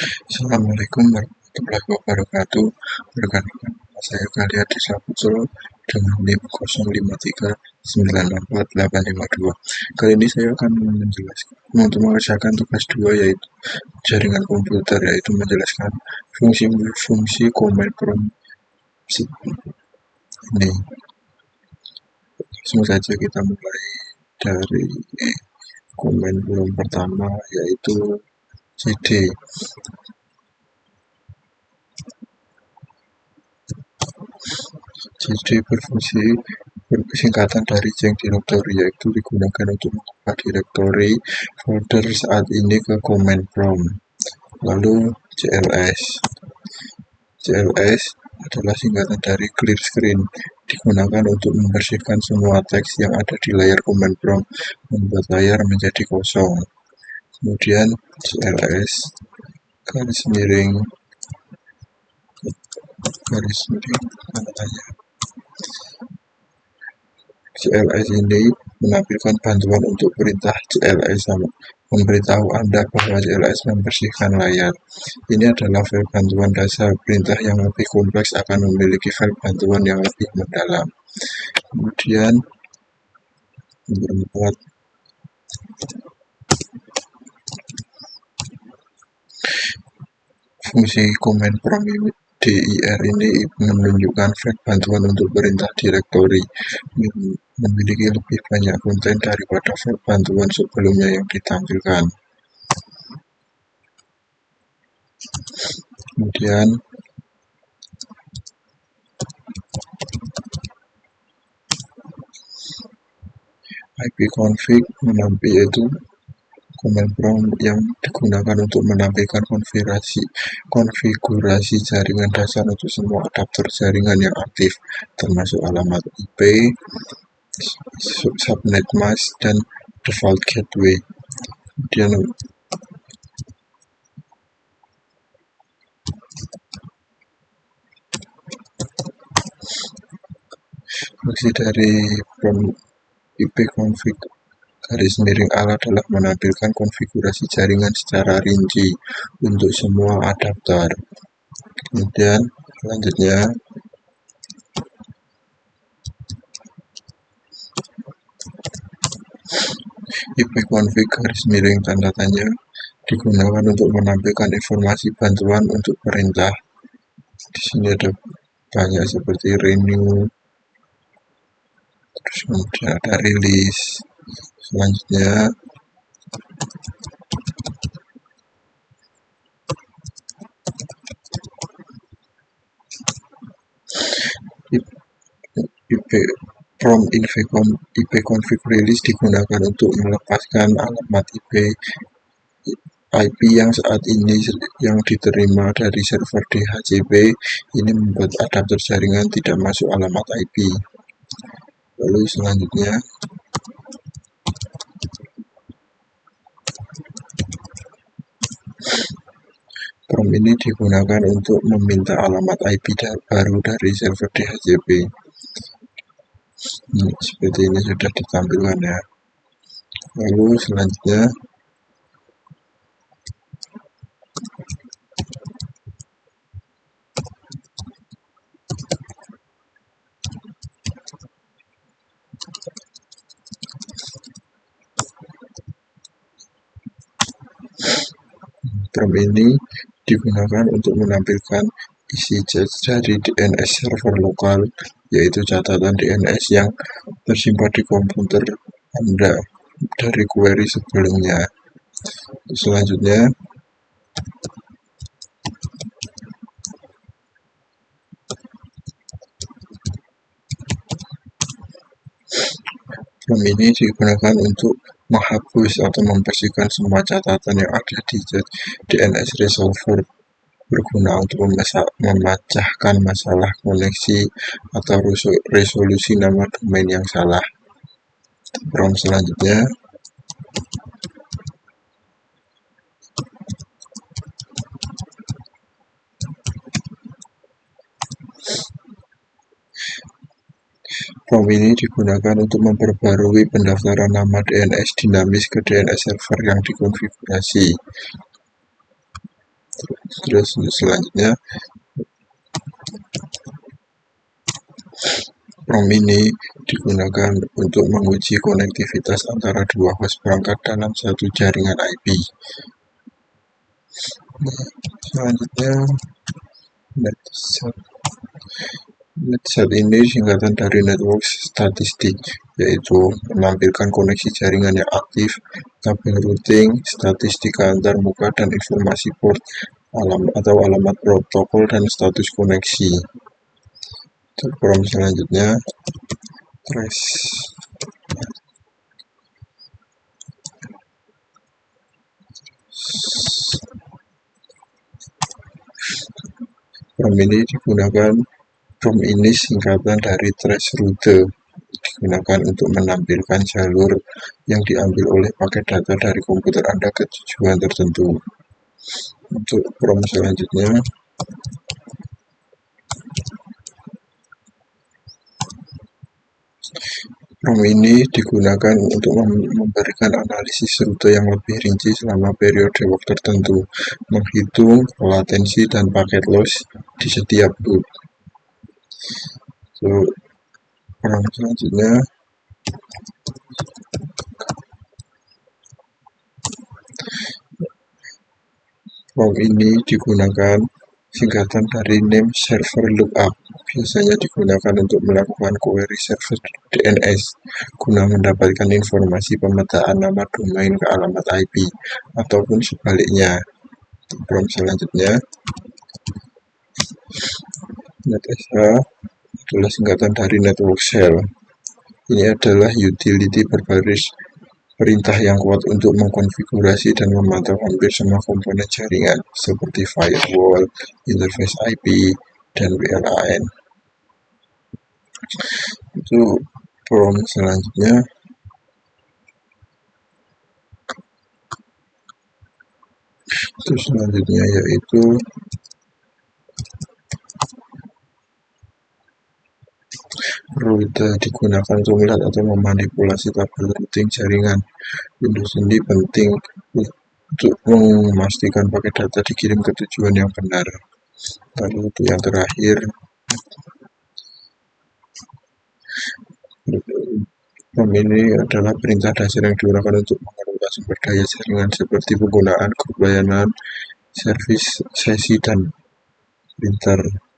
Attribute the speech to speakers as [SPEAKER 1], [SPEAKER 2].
[SPEAKER 1] Assalamualaikum warahmatullahi wabarakatuh. Perkenalkan nama saya Galiadi Saputra dengan NIM 0539648852. Kali ini saya akan mengerjakan tugas 2 yaitu jaringan komputer, yaitu menjelaskan fungsi-fungsi command prompt ini. Langsung saja kita mulai dari command prompt pertama yaitu cd. cd berfungsi singkatan dari Jeng Directory, yaitu digunakan untuk mengubah direktori folder saat ini ke command prompt. Lalu cls adalah singkatan dari clear screen, digunakan untuk membersihkan semua teks yang ada di layar command prompt, membuat layar menjadi kosong. Kemudian cls garis miring tanda tanya. CLS ini menampilkan bantuan untuk perintah CLS memberitahu Anda bahwa CLS membersihkan layar. Ini adalah file bantuan dasar. Perintah yang lebih kompleks akan memiliki file bantuan yang lebih mendalam. Kemudian nomor 4, fungsi command prompt dir ini menunjukkan file bantuan untuk perintah direktori, memiliki lebih banyak konten daripada file bantuan sebelumnya yang ditampilkan. Kemudian ipconfig yaitu command prompt yang digunakan untuk menampilkan konfigurasi jaringan dasar untuk semua adapter jaringan yang aktif, termasuk alamat IP, subnet mask, dan default gateway. Kemudian fungsi dari ipconfig garis miring ala adalah menampilkan konfigurasi jaringan secara rinci untuk semua adapter. Kemudian selanjutnya ipconfig garis miring tanda tanya digunakan untuk menampilkan informasi bantuan untuk perintah. Di sini ada banyak seperti renew, terus kemudian ada release. Selanjutnya ipconfig release digunakan untuk melepaskan alamat IP yang saat ini yang diterima dari server DHCP. Ini membuat adapter jaringan tidak masuk alamat IP. Lalu selanjutnya prompt ini digunakan untuk meminta alamat IP baru dari server DHCP. Seperti ini sudah ditampilkan ya. Lalu selanjutnya prompt ini digunakan untuk menampilkan isi cache dari DNS server lokal, yaitu catatan DNS yang tersimpan di komputer Anda dari query sebelumnya. Selanjutnya prompt ini digunakan untuk menghapus atau membersihkan semua catatan yang ada di DNS resolver, berguna untuk memecahkan masalah koneksi atau resolusi nama domain yang salah. Prompt selanjutnya prompt ini digunakan untuk memperbarui pendaftaran nama DNS dinamis ke DNS server yang dikonfigurasi. Terus selanjutnya, PROM ini digunakan untuk menguji konektivitas antara dua host perangkat dalam satu jaringan IP. Nah, selanjutnya, NetSat. NetSat ini singkatan dari Network Statistik, yaitu menampilkan koneksi jaringan yang aktif, tabel routing, statistika antarmuka, dan informasi port atau alamat protokol dan status koneksi. PROM selanjutnya, Trace. PROM ini singkatan dari trace route, digunakan untuk menampilkan jalur yang diambil oleh paket data dari komputer Anda ke tujuan tertentu. Untuk PROM selanjutnya, PROM ini digunakan untuk memberikan analisis rute yang lebih rinci selama periode waktu tertentu, menghitung latensi dan paket loss di setiap loop. PROM selanjutnya, PROM ini digunakan singkatan dari Name Server Lookup, biasanya digunakan untuk melakukan query server DNS guna mendapatkan informasi pemetaan nama domain ke alamat IP ataupun sebaliknya. PROM selanjutnya, NetSH adalah singkatan dari Network Shell. Ini adalah utility berbaris perintah yang kuat untuk mengkonfigurasi dan memantau hampir semua komponen jaringan seperti firewall, interface IP, dan WLAN. Itu PROM selanjutnya. Terus selanjutnya yaitu rute, digunakan untuk melihat atau memanipulasi tabel routing jaringan. Windows ini penting untuk memastikan paket data dikirim ke tujuan yang benar. Lalu untuk yang terakhir, PROM ini adalah perintah dasar yang digunakan untuk mengelola sumber daya jaringan seperti penggunaan grup layanan, servis, sesi, dan printer.